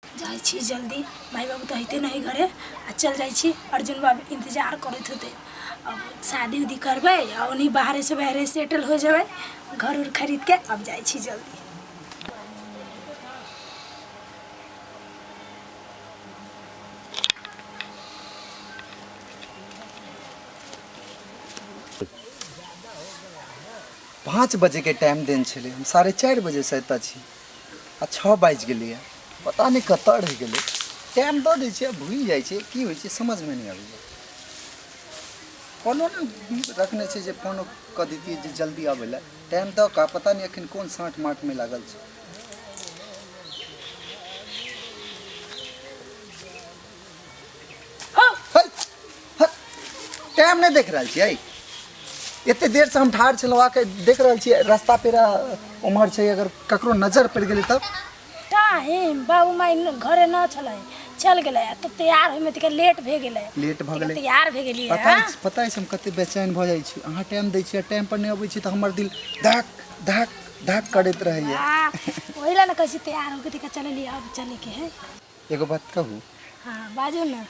जाई छी जल्दी, माई बाबू तो हते नहीं घरे आ चल जाई छी। अर्जुन बाबू इंतजार करत होते। अब शादी उदी करबे और उन्हीं बाहर से बाहर सेटल हो जाए, घर उर खरीद के अब जाई छी जल्दी। पाँच बजे के टाइम देन छे, हम 4:30 बजे से एत छी आ 6 बाजि गेलिए। पता नहीं कत रह गए। टाइम दऽ दै छियै, भूल जाइ छै, की होइ छै समझ में नहीं आबैया। फोनो ने रखने छै जे फोन कऽ देतियै जे जल्दी आबै लए। टाइम दऽ का पता नहीं अखन कोन साँठ माठ में लागल छै। टाइम नहीं देख रहल छियै। एते देर से हम ठाढ़ छलहुँ, आके देख रहल छियै रास्ता पेरा उम्हर छै, अगर ककरो नजर पड़ि गेलै तब। टाइम बाबू माई घरे न छले, चल गेले तो तैयार होय में त लेट भे गेले। लेट भ गेलै, तैयार भे गेलिए। पता है हम कते बेचैन भ जाइ छी। अहाँ टाइम दै छियै, टाइम पर नहीं अबै छी त हमर दिल धक धक धक करैत रहैया। ओही ला न कहै छी तैयार होके त चले अब चले के है। एगो बात कहू। हां बाजू न।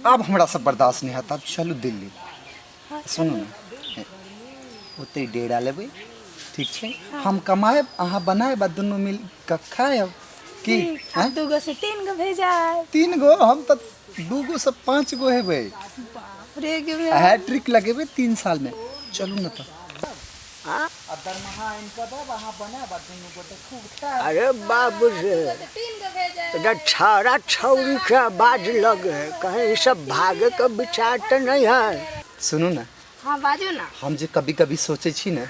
अब हमरा सब बर्दाश्त नहीं होता, अब चलू दिल्ली। सुनू न, ओते डेरा लेबै, ठीक छै? हम कमाएब, अहाँ बनाएब, आ दुनू मिल क खाएब। की अब 2 गो से 3 गो भेजाए। 3 गो, हम त 2 गो से 5 गो हेबै। बाप रे गे। हैट्रिक लगेबै 3 साल में। चलू न त। हां अब दरमहा इनका दब, अहाँ बनाएब, आ दुनू गोटे खूब खाएब। अरे बाबू रे, 3 गो भेजाए। छाड़ा छौरी के बाज लगे, कहीं ई सब भागे के विचार तो नहीं है। सुनू न। हां बाजू न। हम जे कभी कभी सोचे छी न,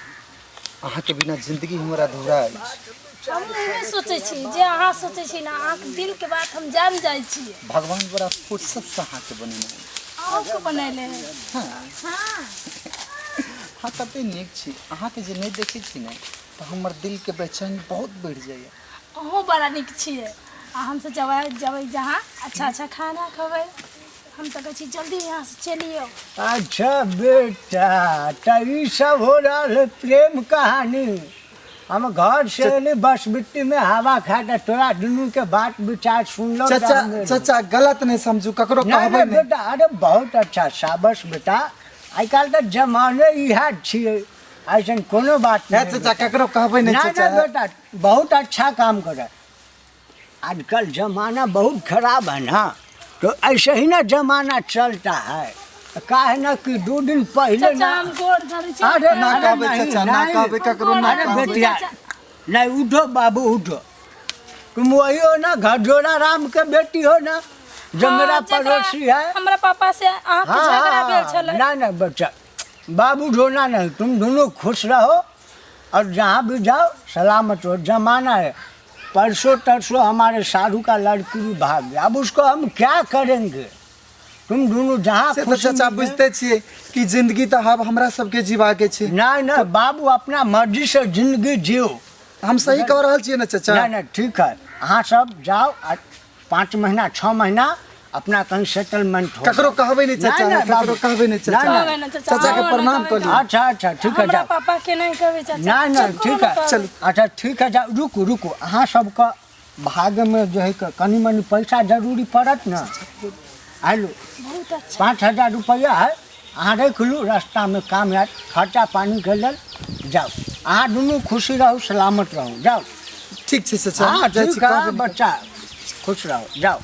अहाँ के बिना जिंदगी हमरा अधूरा अछि। हम नहीं सोचे छी जे अहाँ सोचे छी ना, अहाँ के दिल के बात हम जान जाय छी। भगवान बड़ा फुर्सत से अहाँ के बनेने है। आओ को बनैले। हां हां हाँ कते नीक छी। अहाँ के जे नहीं देखै छी न, तो हमर दिल के बेचैनी बहुत बढ़ जाइए। अहो बड़ा निक छिए। आ हम से जबै जहाँ अच्छा खाना खबै। हम तो कहै जल्दी यहाँ से चलियो। अच्छा बेटा, तो ई सब हो रहा है प्रेम कहानी। हम घर से अली बस बिट्टी में हवा खा के तोरा दुनू के बात विचार सुन लो। चाचा गलत नहीं समझू, ककरो कहबै नहीं। बेटा, अरे बहुत अच्छा शाबाश बेटा। आई काल का जमाने इहा छिए, ऐसन कोनो बात नहीं। चाचा ककरो कहबै नहीं चाचा। ना बेटा, बहुत अच्छा काम करे। आजकल जमाना बहुत खराब है ना, तो ऐसे ही ना जमाना चलता है। का है ना कि 2 दिन पहले चाचा हम गोड़ धरे छी। अरे ना कहबै चाचा, ना कहबै ककरो, ना अरे कहबै। बेटिया, नहीं उठो बाबू उठो। तुम वही हो ना, घरजोड़ा राम के बेटी हो ना, जो मेरा पड़ोसी है। हमरा पापा से आँख झगड़ा भेल छले। ना बच्चा, बाबू ढोना नहीं, तुम दोनों खुश रहो और जहाँ भी जाओ सलामत हो। जमाना है, परसों तरसों हमारे साधु का लड़की भी भाग गया, अब उसको हम क्या करेंगे? तुम दोनों जहाँ से तो चाचा बुझते छिए कि जिंदगी तो अब हमरा सबके जीवा के छै। ना बाबू, अपना मर्जी से जिंदगी जियो। हम सही कह रहल छिए ना चाचा। ना ठीक है, अहाँ सब जाओ 5 महीना 6 महीना अपना कहीं सेटलमेंट हो। ककरो कहबै नहीं चाचा, ककरो कहबै नहीं चाचा। चाचा के प्रणाम कर ली। अच्छा ठीक है, हमरा जाओ। पापा के नहीं कहबे चाचा। ना ठीक है, चलो। अच्छा ठीक है, जाओ। रुको अहाँ सबका भाग में जो है कनी मनी पैसा जरूरी पड़त ना। आलू बहुत अच्छा। 5000 रुपया है, अहाँ रख लू, रास्ता में काम आयत, खर्चा पानी के लेल। जाओ, अहाँ दोनों खुशी रहो, सलामत रहो, जाओ। ठीक छै चाचा। हाँ ठीक है बच्चा, खुश रहो, जाओ।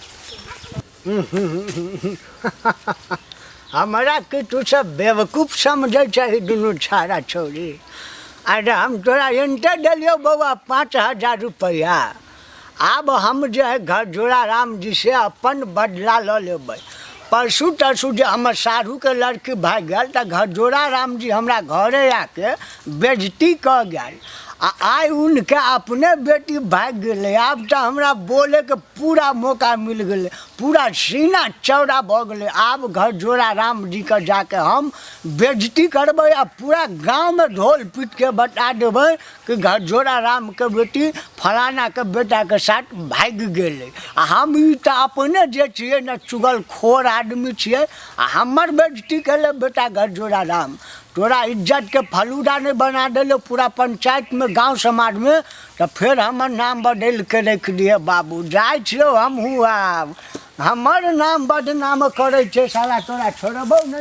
हमारा कि तू सब बेवकूफ समझे चाहिए दोनों छाड़ा छोड़ी। अरे हम तोरा एंटे दिलियो बउआ 5000 रुपया। अब हम जो है घर जोड़ा राम जी से अपन बदला ल लेबै। परसू तरसू जो हमर साधु के लड़की भाग गया, तो घर जोड़ा राम जी हमरा घरे आके बेइज्जती कह गया। आई उनके अपने बेटी भाग गए। अब तो हमरा बोले के पूरा मौका मिल गए, पूरा सीना चौड़ा भ गए। अब घर जोड़ा राम जी के जाके हम बेइज्जती करबै, आ पूरा गांव में ढोल पीट के बता देबै कि घर जोड़ा राम के बेटी फलाना के बेटा के साथ भाग गए। आ हम ई तो अपने जे छिए न चुगलखोर आदमी छिए, आ हमर बेइज्जती केले बेटा घर जोड़ा राम। तोरा इज्जत के फलूदा नहीं बना दिलो पूरा पंचायत में गांव समाज में, तो फिर हमर नाम बदल के रख दिए बाबू। जाय छियो हमहूँ आब, हमर नाम बदनाम करे छे साला, तोरा छोड़बो नहीं।